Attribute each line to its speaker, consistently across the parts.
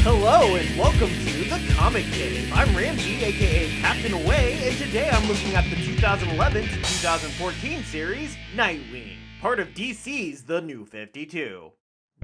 Speaker 1: Hello and welcome to The Comic Cave. I'm Ramsey, aka Captain Away, and today I'm looking at the 2011 to 2014 series, Nightwing, part of DC's The New 52.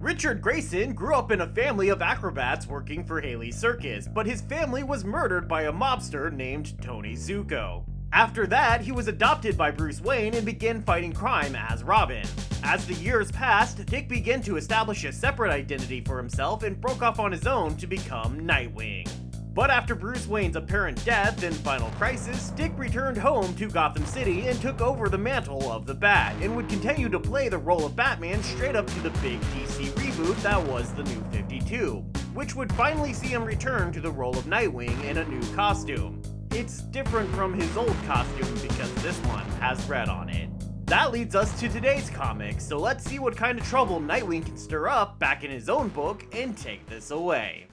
Speaker 1: Richard Grayson grew up in a family of acrobats working for Haley's Circus, but his family was murdered by a mobster named Tony Zuko. After that, he was adopted by Bruce Wayne and began fighting crime as Robin. As the years passed, Dick began to establish a separate identity for himself and broke off on his own to become Nightwing. But after Bruce Wayne's apparent death in Final Crisis, Dick returned home to Gotham City and took over the mantle of the Bat, and would continue to play the role of Batman straight up to the big DC reboot that was the New 52, which would finally see him return to the role of Nightwing in a new costume. It's different from his old costume because this one has red on it. That leads us to today's comic, so let's see what kind of trouble Nightwing can stir up back in his own book and take this away.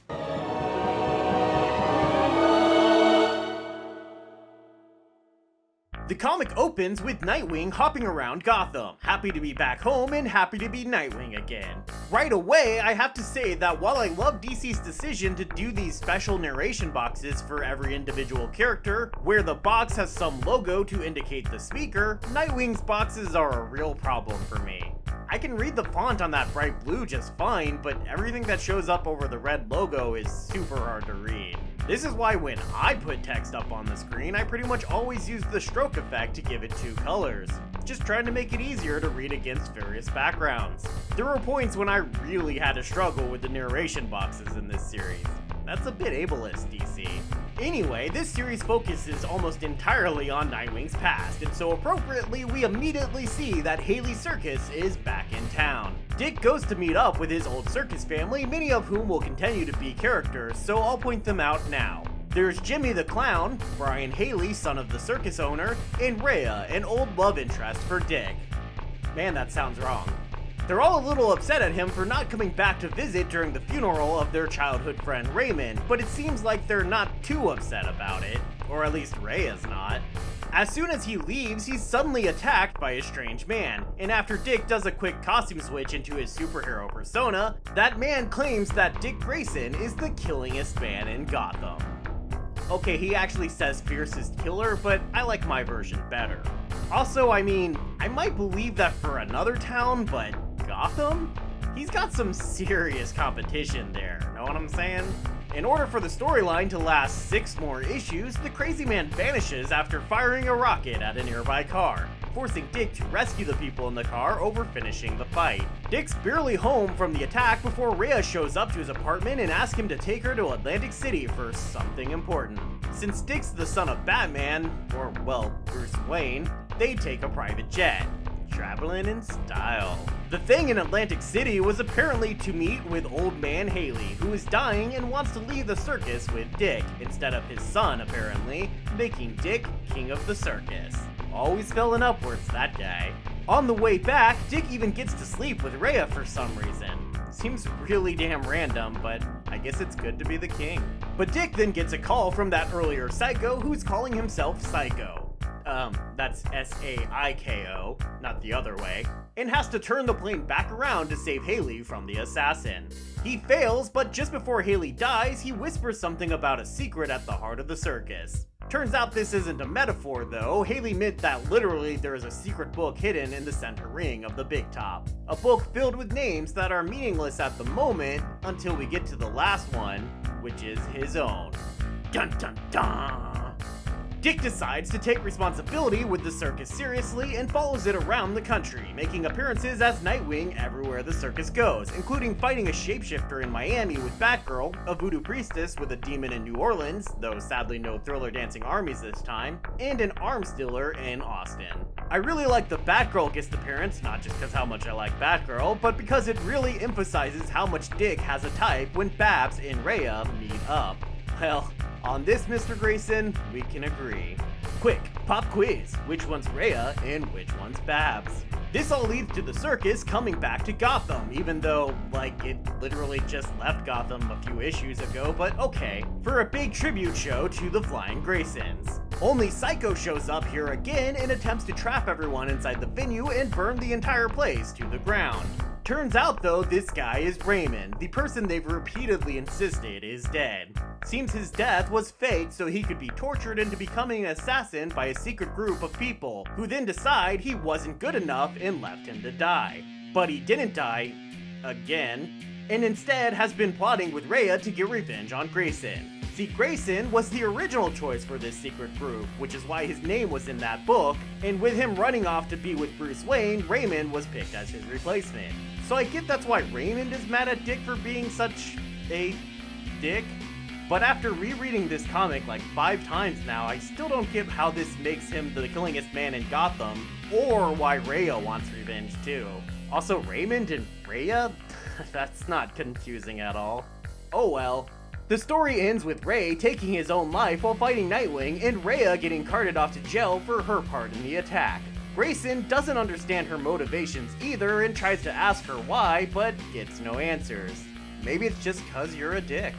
Speaker 1: The comic opens with Nightwing hopping around Gotham, happy to be back home and happy to be Nightwing again. Right away, I have to say that while I love DC's decision to do these special narration boxes for every individual character, where the box has some logo to indicate the speaker, Nightwing's boxes are a real problem for me. I can read the font on that bright blue just fine, but everything that shows up over the red logo is super hard to read. This is why when I put text up on the screen, I pretty much always use the stroke effect to give it two colors, just trying to make it easier to read against various backgrounds. There were points when I really had to struggle with the narration boxes in this series. That's a bit ableist, DC. Anyway, this series focuses almost entirely on Nightwing's past, and so appropriately we immediately see that Haley's Circus is back in town. Dick goes to meet up with his old circus family, many of whom will continue to be characters, so I'll point them out now. There's Jimmy the Clown, Brian Haley, son of the circus owner, and Rhea, an old love interest for Dick. Man, that sounds wrong. They're all a little upset at him for not coming back to visit during the funeral of their childhood friend Raymond, but it seems like they're not too upset about it, or at least Rhea's not. As soon as he leaves, he's suddenly attacked by a strange man, and after Dick does a quick costume switch into his superhero persona, that man claims that Dick Grayson is the killingest man in Gotham. Okay, he actually says fiercest killer, but I like my version better. Also, I mean, I might believe that for another town, but Gotham? He's got some serious competition there, know what I'm saying? In order for the storyline to last 6 more issues, the crazy man vanishes after firing a rocket at a nearby car, forcing Dick to rescue the people in the car over finishing the fight. Dick's barely home from the attack before Rhea shows up to his apartment and asks him to take her to Atlantic City for something important. Since Dick's the son of Batman, or well, Bruce Wayne, they take a private jet. Traveling in style. The thing in Atlantic City was apparently to meet with old man Haley, who is dying and wants to leave the circus with Dick, instead of his son apparently, making Dick king of the circus. Always failing upwards, that guy. On the way back, Dick even gets to sleep with Rhea for some reason. Seems really damn random, but I guess it's good to be the king. But Dick then gets a call from that earlier psycho who's calling himself Psycho. That's S-A-I-K-O, not the other way, and has to turn the plane back around to save Haley from the assassin. He fails, but just before Haley dies, he whispers something about a secret at the heart of the circus. Turns out this isn't a metaphor though. Haley meant that literally there is a secret book hidden in the center ring of the big top. A book filled with names that are meaningless at the moment until we get to the last one, which is his own. Dun dun dun! Dick decides to take responsibility with the circus seriously and follows it around the country, making appearances as Nightwing everywhere the circus goes, including fighting a shapeshifter in Miami with Batgirl, a voodoo priestess with a demon in New Orleans, though sadly no thriller dancing armies this time, and an arms dealer in Austin. I really like the Batgirl guest appearance, not just because how much I like Batgirl, but because it really emphasizes how much Dick has a type when Babs and Rhea meet up. Well, on this, Mr. Grayson, we can agree. Quick, pop quiz. Which one's Rhea and which one's Babs? This all leads to the circus coming back to Gotham, even though, like, it literally just left Gotham a few issues ago, but okay, for a big tribute show to the Flying Graysons. Only Psycho shows up here again and attempts to trap everyone inside the venue and burn the entire place to the ground. Turns out though, this guy is Raymond, the person they've repeatedly insisted is dead. Seems his death was faked so he could be tortured into becoming an assassin by a secret group of people, who then decide he wasn't good enough and left him to die. But he didn't die, again, and instead has been plotting with Rhea to get revenge on Grayson. See, Grayson was the original choice for this secret group, which is why his name was in that book, and with him running off to be with Bruce Wayne, Raymond was picked as his replacement. So I get that's why Raymond is mad at Dick for being such a dick, but after rereading this comic like 5 times now, I still don't get how this makes him the killingest man in Gotham, or why Rhea wants revenge too. Also, Raymond and Rhea? That's not confusing at all. Oh well. The story ends with Ray taking his own life while fighting Nightwing, and Rhea getting carted off to jail for her part in the attack. Grayson doesn't understand her motivations either and tries to ask her why, but gets no answers. Maybe it's just cause you're a dick.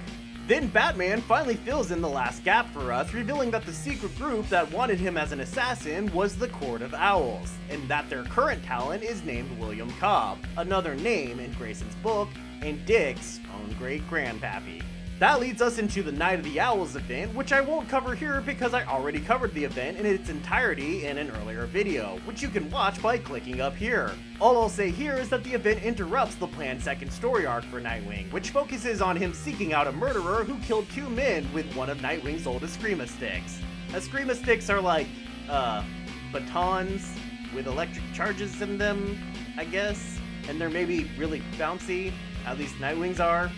Speaker 1: Then Batman finally fills in the last gap for us, revealing that the secret group that wanted him as an assassin was the Court of Owls, and that their current talent is named William Cobb, another name in Grayson's book, and Dick's own great-grandpappy. That leads us into the Night of the Owls event, which I won't cover here because I already covered the event in its entirety in an earlier video, which you can watch by clicking up here. All I'll say here is that the event interrupts the planned second story arc for Nightwing, which focuses on him seeking out a murderer who killed 2 men with one of Nightwing's oldest Screama sticks. Screama sticks are like, batons with electric charges in them, I guess, and they're maybe really bouncy, at least Nightwing's are.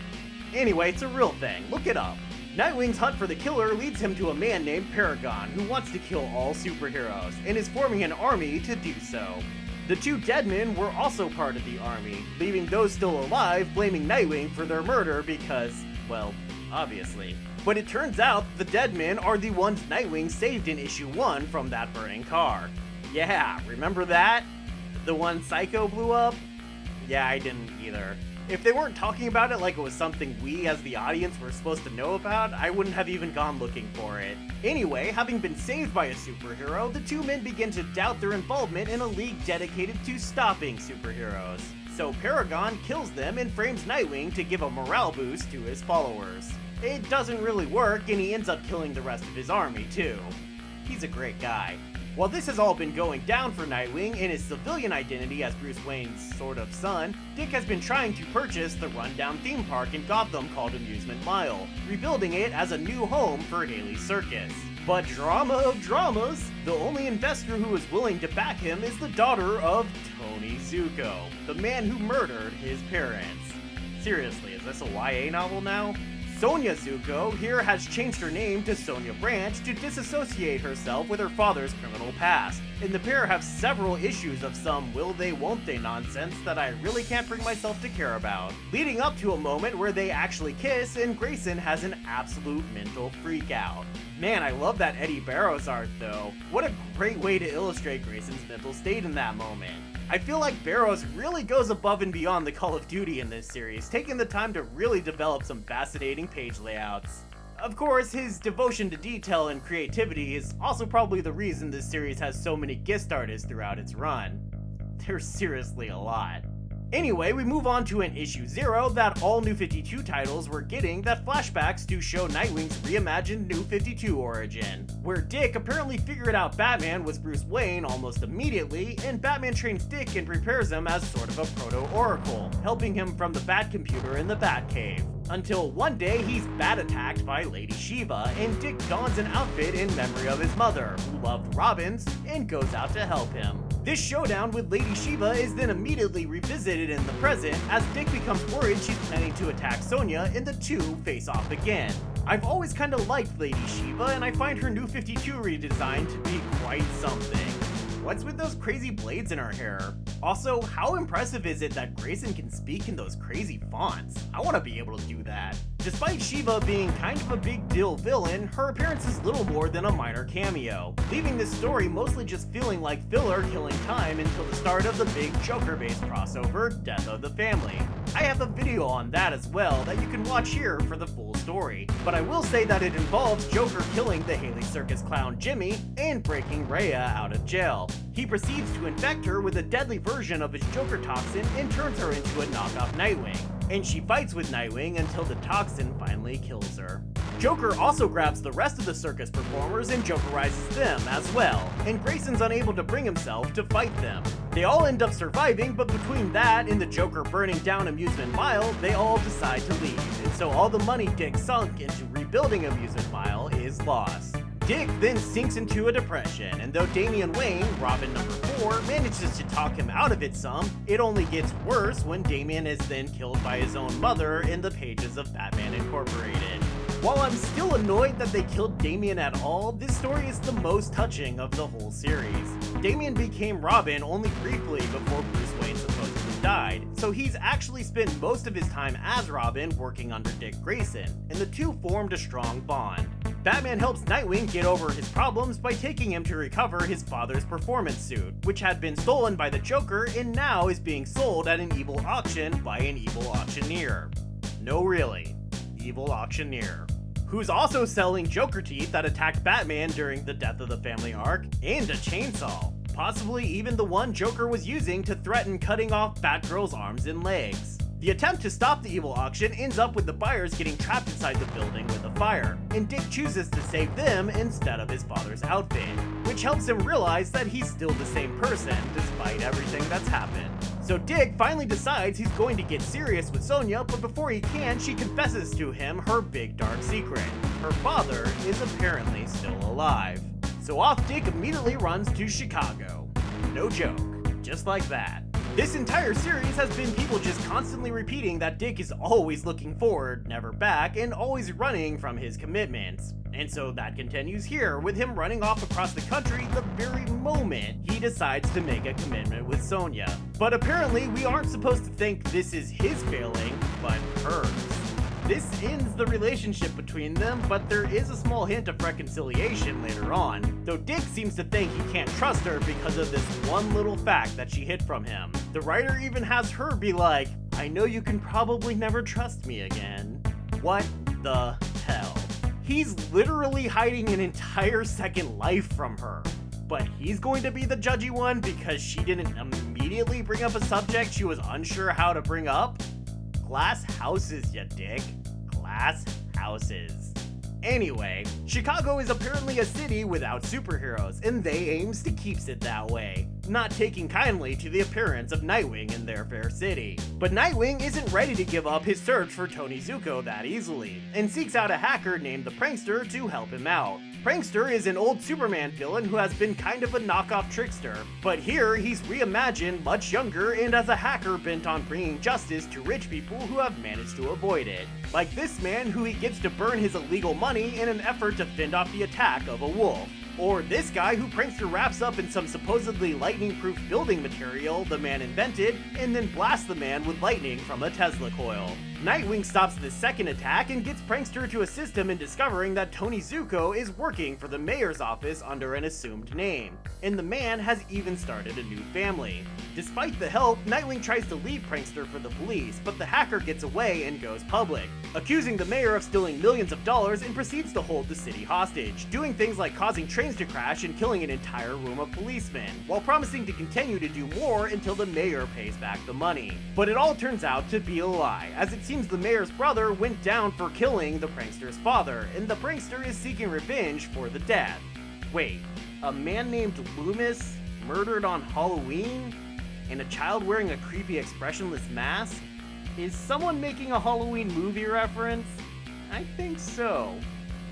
Speaker 1: Anyway, it's a real thing, look it up. Nightwing's hunt for the killer leads him to a man named Paragon, who wants to kill all superheroes, and is forming an army to do so. The 2 dead men were also part of the army, leaving those still alive blaming Nightwing for their murder because, well, obviously. But it turns out the dead men are the ones Nightwing saved in issue 1 from that burning car. Yeah, remember that? The one Psycho blew up? Yeah, I didn't either. If they weren't talking about it like it was something we as the audience were supposed to know about, I wouldn't have even gone looking for it. Anyway, having been saved by a superhero, the 2 men begin to doubt their involvement in a league dedicated to stopping superheroes. So Paragon kills them and frames Nightwing to give a morale boost to his followers. It doesn't really work, and he ends up killing the rest of his army too. He's a great guy. While this has all been going down for Nightwing in his civilian identity as Bruce Wayne's sort of son, Dick has been trying to purchase the rundown theme park in Gotham called Amusement Mile, rebuilding it as a new home for Haley's Circus. But drama of dramas, the only investor who is willing to back him is the daughter of Tony Zuko, the man who murdered his parents. Seriously, is this a YA novel now? Sonia Zuko here has changed her name to Sonia Branch to disassociate herself with her father's criminal past, and the pair have several issues of some will they won't they nonsense that I really can't bring myself to care about, leading up to a moment where they actually kiss and Grayson has an absolute mental freak out. Man, I love that Eddie Barrows art though. What a great way to illustrate Grayson's mental state in that moment. I feel like Barrows really goes above and beyond the Call of Duty in this series, taking the time to really develop some fascinating page layouts. Of course, his devotion to detail and creativity is also probably the reason this series has so many guest artists throughout its run. There's seriously a lot. Anyway, we move on to an issue 0 that all New 52 titles were getting that flashbacks to show Nightwing's reimagined New 52 origin, where Dick apparently figured out Batman was Bruce Wayne almost immediately, and Batman trains Dick and prepares him as sort of a proto-oracle, helping him from the Batcomputer in the Batcave. Until one day he's bat-attacked by Lady Shiva, and Dick dons an outfit in memory of his mother, who loved robins, and goes out to help him. This showdown with Lady Shiva is then immediately revisited in the present, as Dick becomes worried she's planning to attack Sonya, and the two face off again. I've always kinda liked Lady Shiva, and I find her New 52 redesign to be quite something. What's with those crazy blades in her hair? Also, how impressive is it that Grayson can speak in those crazy fonts? I want to be able to do that. Despite Shiva being kind of a big deal villain, her appearance is little more than a minor cameo, leaving this story mostly just feeling like filler killing time until the start of the big Joker-based crossover, Death of the Family. I have a video on that as well that you can watch here for the full story, but I will say that it involves Joker killing the Haley Circus clown Jimmy and breaking Rhea out of jail. He proceeds to infect her with a deadly version of his Joker toxin and turns her into a knockoff Nightwing. And she fights with Nightwing until the toxin finally kills her. Joker also grabs the rest of the circus performers and Jokerizes them as well, and Grayson's unable to bring himself to fight them. They all end up surviving, but between that and the Joker burning down Amusement Mile, they all decide to leave, and so all the money Dick sunk into rebuilding Amusement Mile is lost. Dick then sinks into a depression, and though Damian Wayne, Robin number 4, manages to talk him out of it some, it only gets worse when Damian is then killed by his own mother in the pages of Batman Incorporated. While I'm still annoyed that they killed Damian at all, this story is the most touching of the whole series. Damian became Robin only briefly before Bruce Wayne supposedly died, so he's actually spent most of his time as Robin working under Dick Grayson, and the two formed a strong bond. Batman helps Nightwing get over his problems by taking him to recover his father's performance suit, which had been stolen by the Joker and now is being sold at an evil auction by an evil auctioneer. No really, evil auctioneer. Who's also selling Joker teeth that attacked Batman during the Death of the Family arc, and a chainsaw. Possibly even the one Joker was using to threaten cutting off Batgirl's arms and legs. The attempt to stop the evil auction ends up with the buyers getting trapped inside the building with a fire, and Dick chooses to save them instead of his father's outfit, which helps him realize that he's still the same person despite everything that's happened. So Dick finally decides he's going to get serious with Sonya, but before he can, she confesses to him her big dark secret. Her father is apparently still alive. So off Dick immediately runs to Chicago. No joke, just like that. This entire series has been people just constantly repeating that Dick is always looking forward, never back, and always running from his commitments. And so that continues here, with him running off across the country the very moment he decides to make a commitment with Sonya. But apparently we aren't supposed to think this is his failing, but hers. This ends the relationship between them, but there is a small hint of reconciliation later on, though Dick seems to think he can't trust her because of this one little fact that she hid from him. The writer even has her be like, "I know you can probably never trust me again." What the hell? He's literally hiding an entire second life from her. But he's going to be the judgy one because she didn't immediately bring up a subject she was unsure how to bring up? Glass houses, ya dick. Glass houses. Anyway, Chicago is apparently a city without superheroes, and they aims to keeps it that way, not taking kindly to the appearance of Nightwing in their fair city. But Nightwing isn't ready to give up his search for Tony Zuko that easily, and seeks out a hacker named the Prankster to help him out. Prankster is an old Superman villain who has been kind of a knockoff trickster, but here he's reimagined much younger and as a hacker bent on bringing justice to rich people who have managed to avoid it. Like this man who he gets to burn his illegal money in an effort to fend off the attack of a wolf. Or this guy who Prankster wraps up in some supposedly lightning-proof building material the man invented, and then blasts the man with lightning from a Tesla coil. Nightwing stops the second attack and gets Prankster to assist him in discovering that Tony Zuko is working for the mayor's office under an assumed name, and the man has even started a new family. Despite the help, Nightwing tries to leave Prankster for the police, but the hacker gets away and goes public, accusing the mayor of stealing millions of dollars and proceeds to hold the city hostage, doing things like causing trains to crash and killing an entire room of policemen, while promising to continue to do more until the mayor pays back the money. But it all turns out to be a lie, as it seems the mayor's brother went down for killing the prankster's father, and the prankster is seeking revenge for the death. Wait, a man named Loomis murdered on Halloween? And a child wearing a creepy expressionless mask? Is someone making a Halloween movie reference? I think so.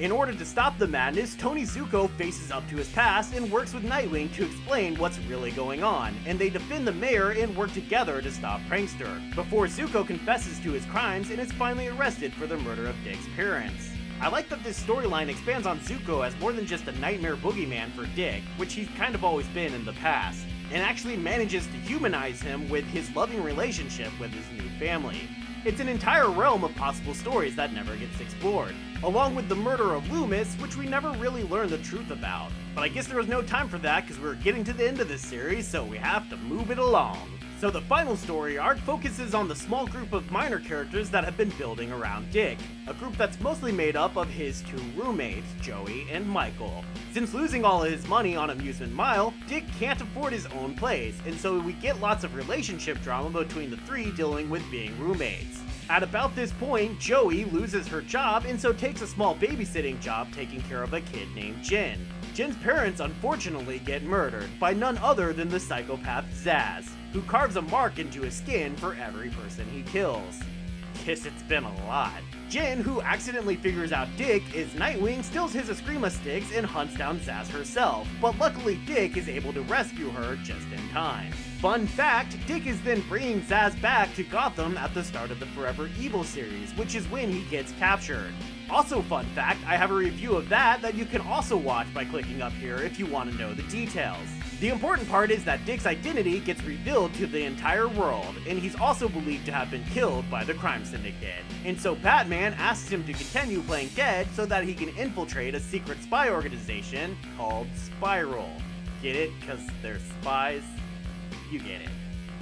Speaker 1: In order to stop the madness, Tony Zuko faces up to his past and works with Nightwing to explain what's really going on, and they defend the mayor and work together to stop Prankster, before Zuko confesses to his crimes and is finally arrested for the murder of Dick's parents. I like that this storyline expands on Zuko as more than just a nightmare boogeyman for Dick, which he's kind of always been in the past, and actually manages to humanize him with his loving relationship with his new family. It's an entire realm of possible stories that never gets explored, along with the murder of Loomis, which we never really learn the truth about. But I guess there was no time for that because we're getting to the end of this series, so we have to move it along. So the final story arc focuses on the small group of minor characters that have been building around Dick, a group that's mostly made up of his two roommates, Joey and Michael. Since losing all of his money on Amusement Mile, Dick can't afford his own place, and so we get lots of relationship drama between the three dealing with being roommates. At about this point, Joey loses her job and so takes a small babysitting job taking care of a kid named Jen. Jen's parents unfortunately get murdered by none other than the psychopath Zaz, who carves a mark into his skin for every person he kills. Guess it's been a lot. Jen, who accidentally figures out Dick is Nightwing, steals his Eskrima sticks and hunts down Zaz herself, but luckily Dick is able to rescue her just in time. Fun fact, Dick is then bringing Zaz back to Gotham at the start of the Forever Evil series, which is when he gets captured. Also fun fact, I have a review of that you can also watch by clicking up here if you want to know the details. The important part is that Dick's identity gets revealed to the entire world, and he's also believed to have been killed by the crime syndicate. And so Batman asks him to continue playing dead so that he can infiltrate a secret spy organization called Spiral. Get it? Cause they're spies? You get it.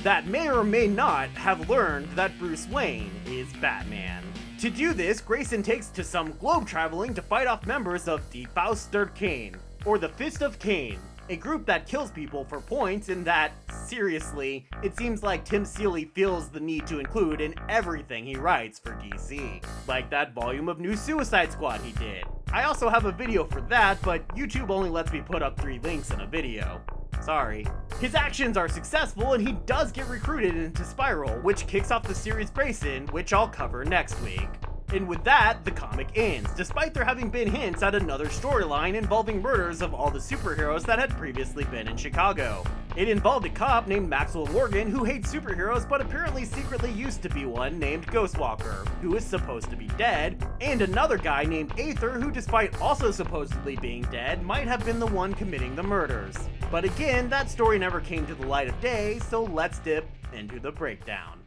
Speaker 1: That may or may not have learned that Bruce Wayne is Batman. To do this, Grayson takes to some globe traveling to fight off members of the Faust der Kane, or the Fist of Cain, a group that kills people for points and that, seriously, it seems like Tim Seeley feels the need to include in everything he writes for DC. Like that volume of new Suicide Squad he did. I also have a video for that, but YouTube only lets me put up 3 links in a video. Sorry. His actions are successful and he does get recruited into Spiral, which kicks off the series Grayson, which I'll cover next week. And with that, the comic ends, despite there having been hints at another storyline involving murders of all the superheroes that had previously been in Chicago. It involved a cop named Maxwell Morgan who hates superheroes but apparently secretly used to be one named Ghostwalker, who is supposed to be dead, and another guy named Aether who, despite also supposedly being dead, might have been the one committing the murders. But again, that story never came to the light of day, so let's dip into the breakdown.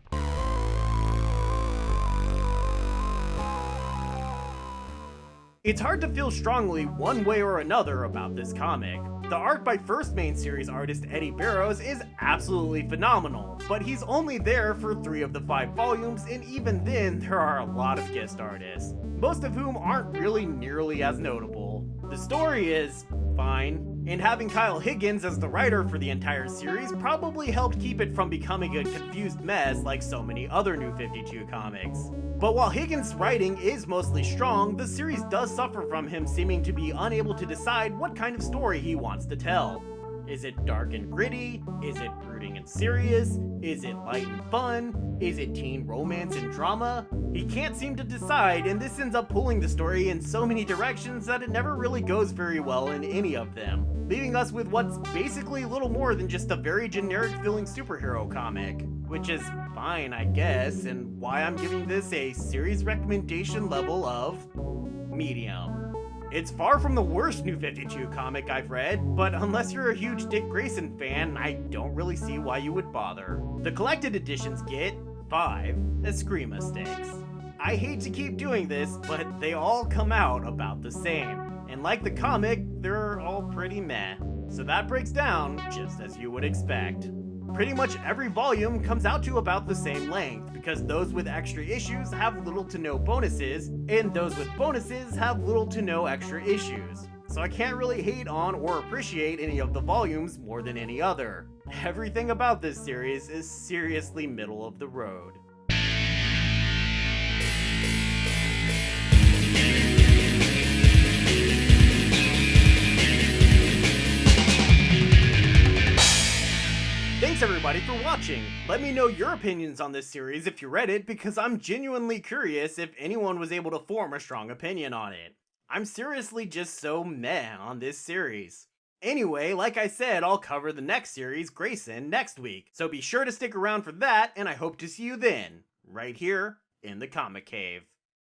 Speaker 1: It's hard to feel strongly one way or another about this comic. The art by first main series artist Eddie Barrows is absolutely phenomenal, but he's only there for 3 of the 5 volumes, and even then there are a lot of guest artists, most of whom aren't really nearly as notable. The story is fine, and having Kyle Higgins as the writer for the entire series probably helped keep it from becoming a confused mess like so many other New 52 comics. But while Higgins' writing is mostly strong, the series does suffer from him seeming to be unable to decide what kind of story he wants to tell. Is it dark and gritty? Is it brooding and serious? Is it light and fun? Is it teen romance and drama? He can't seem to decide, and this ends up pulling the story in so many directions that it never really goes very well in any of them, leaving us with what's basically little more than just a very generic feeling superhero comic. Which is fine, I guess, and why I'm giving this a series recommendation level of medium. It's far from the worst New 52 comic I've read, but unless you're a huge Dick Grayson fan, I don't really see why you would bother. The collected editions get 5 Eskrima sticks. I hate to keep doing this, but they all come out about the same. And like the comic, they're all pretty meh. So that breaks down just as you would expect. Pretty much every volume comes out to about the same length, because those with extra issues have little to no bonuses, and those with bonuses have little to no extra issues. So I can't really hate on or appreciate any of the volumes more than any other. Everything about this series is seriously middle of the road. Thanks everybody for watching. Let me know your opinions on this series if you read it, because I'm genuinely curious if anyone was able to form a strong opinion on it. I'm seriously just so meh on this series. Anyway, like I said, I'll cover the next series, Grayson, next week, so be sure to stick around for that, and I hope to see you then, right here in the Comic Cave.